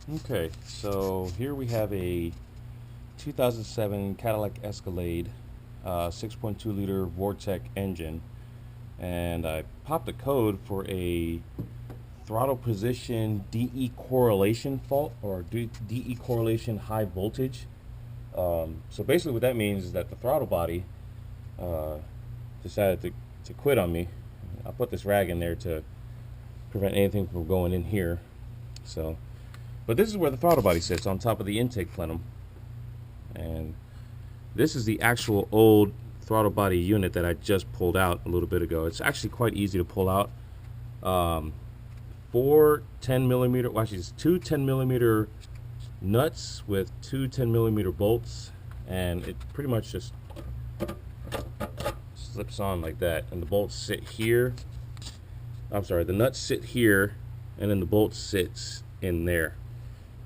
Okay, so here we have a 2007 Cadillac Escalade 6.2 liter Vortec engine, and I popped a code for a throttle position DE correlation fault, or DE correlation high voltage. So basically what that means is that the throttle body uh, decided to quit on me. I put this rag in there to prevent anything from going in here. So, but this is where the throttle body sits, on top of the intake plenum. And this is the actual old throttle body unit that I just pulled out a little bit ago. It's actually quite easy to pull out. Four 10 millimeter, well, actually it's two 10 millimeter nuts with two 10 millimeter bolts, and it pretty much just slips on like that. And the bolts sit here. I'm sorry, the nuts sit here, and then the bolt sits in there.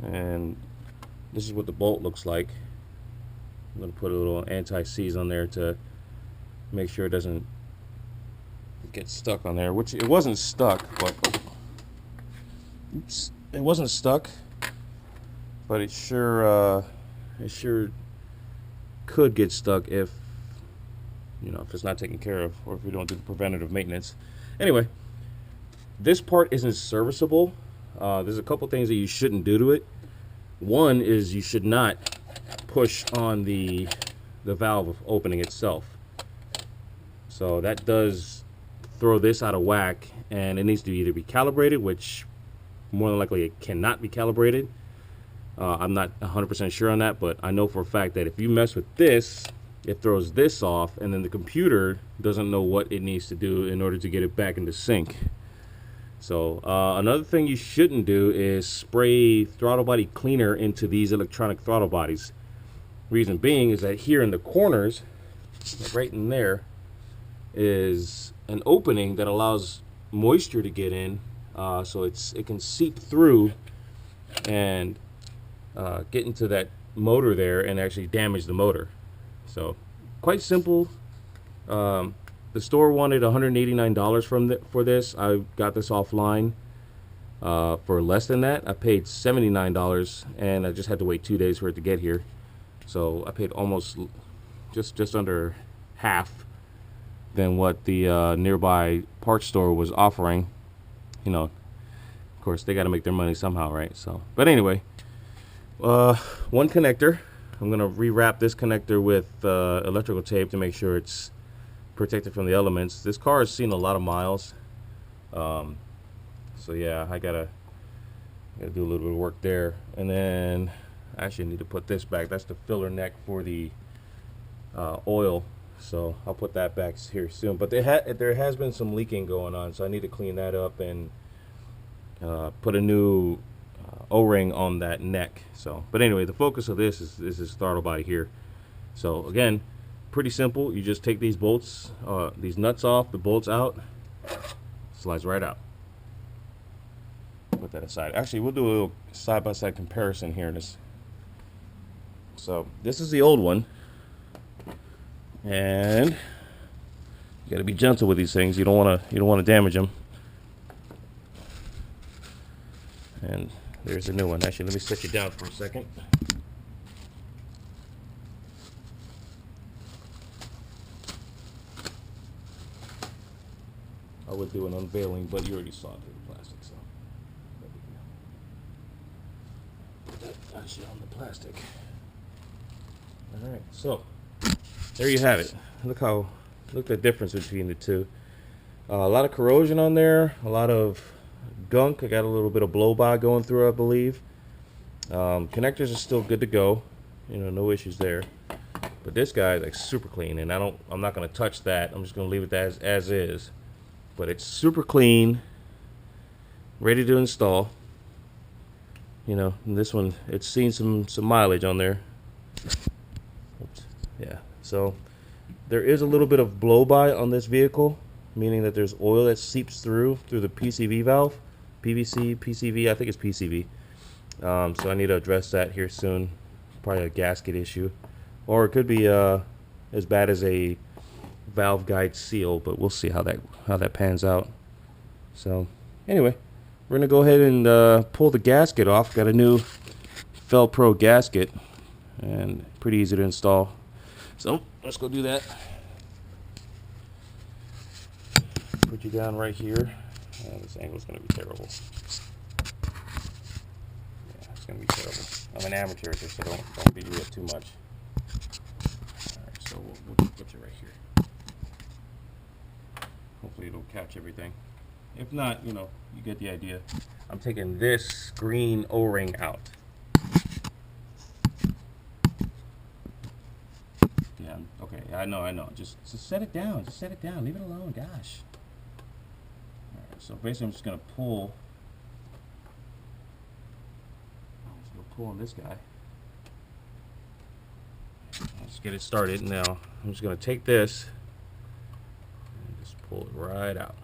And this is what the bolt looks like. I'm going to put a little anti-seize on there to make sure it doesn't get stuck on there, which it wasn't stuck, but oops, it wasn't stuck, but it sure could get stuck if if it's not taken care of, or if we don't do preventative maintenance. Anyway, this part isn't serviceable. There's a couple things that you shouldn't do to it. One is you should not push on the valve opening itself. So that does throw this out of whack, and it needs to either be calibrated, which more than likely it cannot be calibrated. I'm not 100% sure on that, but I know for a fact that if you mess with this, it throws this off, and then the computer doesn't know what it needs to do in order to get it back into sync. So another thing you shouldn't do is spray throttle body cleaner into these electronic throttle bodies. Reason being is that here in the corners, right in there, is an opening that allows moisture to get in, so it can seep through and get into that motor there and actually damage the motor. So quite simple. The store wanted $189 for this. I got this offline for less than that. I paid $79, and I just had to wait 2 days for it to get here. So I paid almost just under half than what the nearby parts store was offering. Of course, they got to make their money somehow, right? So, but anyway, one connector. I'm gonna rewrap this connector with electrical tape to make sure it's protected from the elements. This car has seen a lot of miles, so yeah, I gotta do a little bit of work there. And then I actually need to put this back. That's the filler neck for the oil, so I'll put that back here soon. But there has been some leaking going on, so I need to clean that up and put a new O-ring on that neck. So, but anyway, the focus of this is this throttle body here. So again, pretty simple. You just take these bolts, these nuts off, the bolts out, slides right out. Put that aside. Actually, we'll do a little side-by-side comparison here. So this is the old one, and you got to be gentle with these things. You don't want to damage them. And there's the new one. Actually, let me set you down for a second. I would do an unveiling, but you already saw it through the plastic, so put that actually on the plastic. All right, so there you have it. Look at the difference between the two. A lot of corrosion on there, a lot of gunk. I got a little bit of blow by going through, I believe. Connectors are still good to go, no issues there. But this guy is like super clean, and I'm not going to touch that. I'm just going to leave it as is. But it's super clean, ready to install. And this one, it's seen some mileage on there. Oops. Yeah, so there is a little bit of blow by on this vehicle, meaning that there's oil that seeps through the PCV valve. PVC, PCV, I think it's PCV. So I need to address that here soon. Probably a gasket issue, or it could be as bad as a valve guide seal, but we'll see how that pans out. So anyway, we're gonna go ahead and pull the gasket off. Got a new Pro gasket, and pretty easy to install. So let's go do that. Put you down right here. This angle's gonna be terrible. Yeah, it's gonna be terrible. I'm an amateur at this, so don't beat me up too much. Alright, so we'll just put you right here. Hopefully it'll catch everything. If not, you know, you get the idea. I'm taking this green O-ring out. Yeah, okay, I know. Just set it down. Just set it down. Leave it alone, gosh. Alright, so basically I'm just gonna pull. On this guy. Let's get it started now. I'm just going to take this and just pull it right out.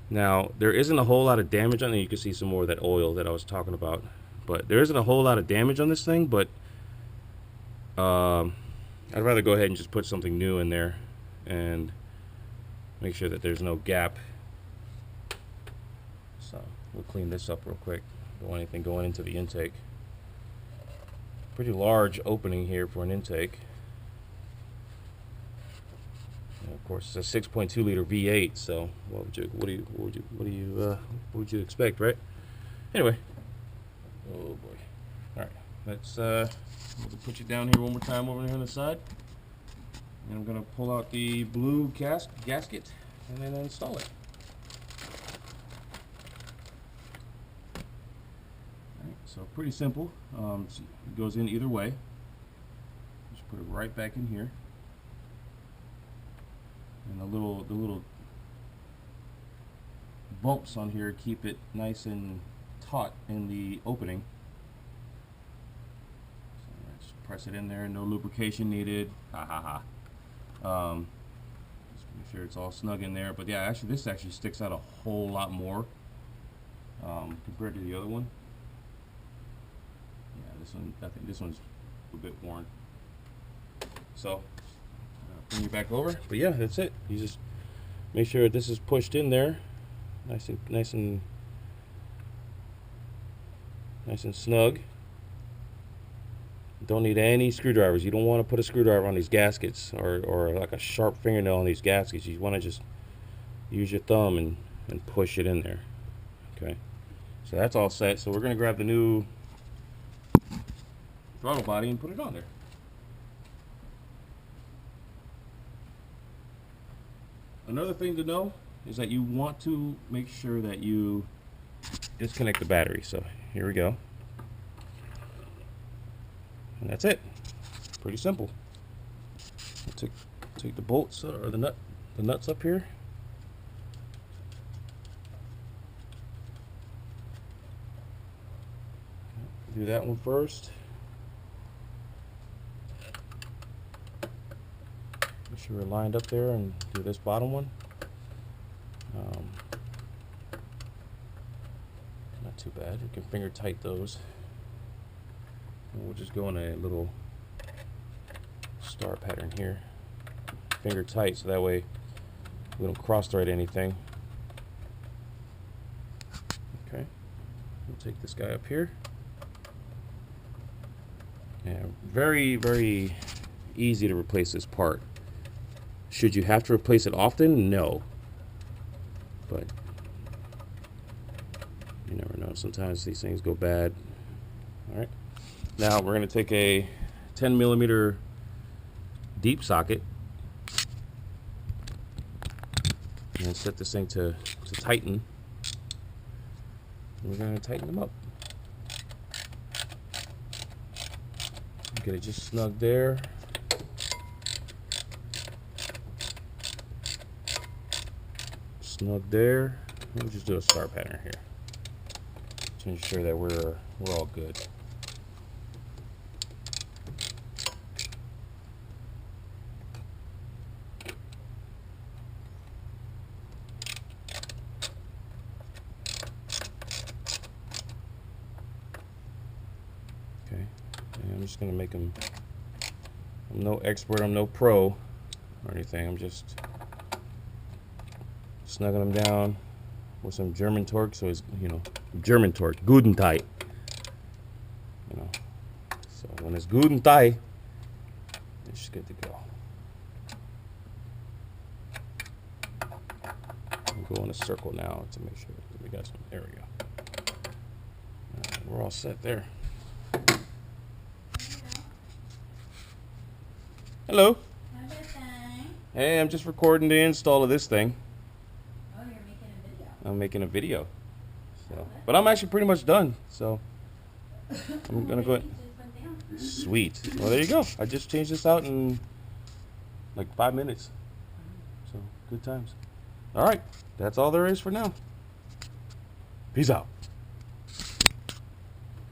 Now, there isn't a whole lot of damage on it. You can see some more of that oil that I was talking about. But there isn't a whole lot of damage on this thing, but I'd rather go ahead and just put something new in there and make sure that there's no gap. So we'll clean this up real quick. Don't want anything going into the intake. Pretty large opening here for an intake. And of course, it's a 6.2 liter V8. So what would you expect, right? Anyway. Oh boy. All right. Let's put you down here one more time over here on the side. And I'm gonna pull out the blue gasket and then install it. So pretty simple. It goes in either way. Just put it right back in here, and the little bumps on here keep it nice and taut in the opening. So just press it in there. No lubrication needed. Ha ha ha. Just make sure it's all snug in there. But yeah, actually this actually sticks out a whole lot more compared to the other one. I think this one's a bit worn. So bring you back over. But yeah, that's it. You just make sure this is pushed in there, nice and snug. Don't need any screwdrivers. You don't want to put a screwdriver on these gaskets or like a sharp fingernail on these gaskets. You want to just use your thumb and push it in there. Okay. So that's all set. So we're gonna grab the new throttle body and put it on there. Another thing to know is that you want to make sure that you disconnect the battery. So here we go. And that's it. Pretty simple. I'll take the bolts or the nuts up here. Do that one first. Make sure we're lined up there, and do this bottom one. Not too bad. You can finger tight those. And we'll just go in a little star pattern here. Finger tight, so that way we don't cross thread anything. Okay. We'll take this guy up here. Yeah, very, very easy to replace this part. Should you have to replace it often? No. But you never know. Sometimes these things go bad. Alright. Now we're going to take a 10mm deep socket and set this thing to tighten. And we're going to tighten them up. Get it just snug there. Snug there. We'll just do a star pattern here to ensure that we're all good. Okay, and I'm just gonna make them. I'm no expert. I'm no pro or anything. I'm just snugging them down with some German torque, so it's, you know, German torque, good and tight. You know, so when it's good and tight, it's good to go. We'll go in a circle now to make sure that we got some. There we go. We're all set there. Hello. Hey, I'm just recording the install of this thing. Oh, you're making a video. I'm making a video. So, but I'm actually pretty much done. So I'm gonna go ahead. Sweet. Well, there you go. I just changed this out in like 5 minutes. So good times. All right. That's all there is for now. Peace out.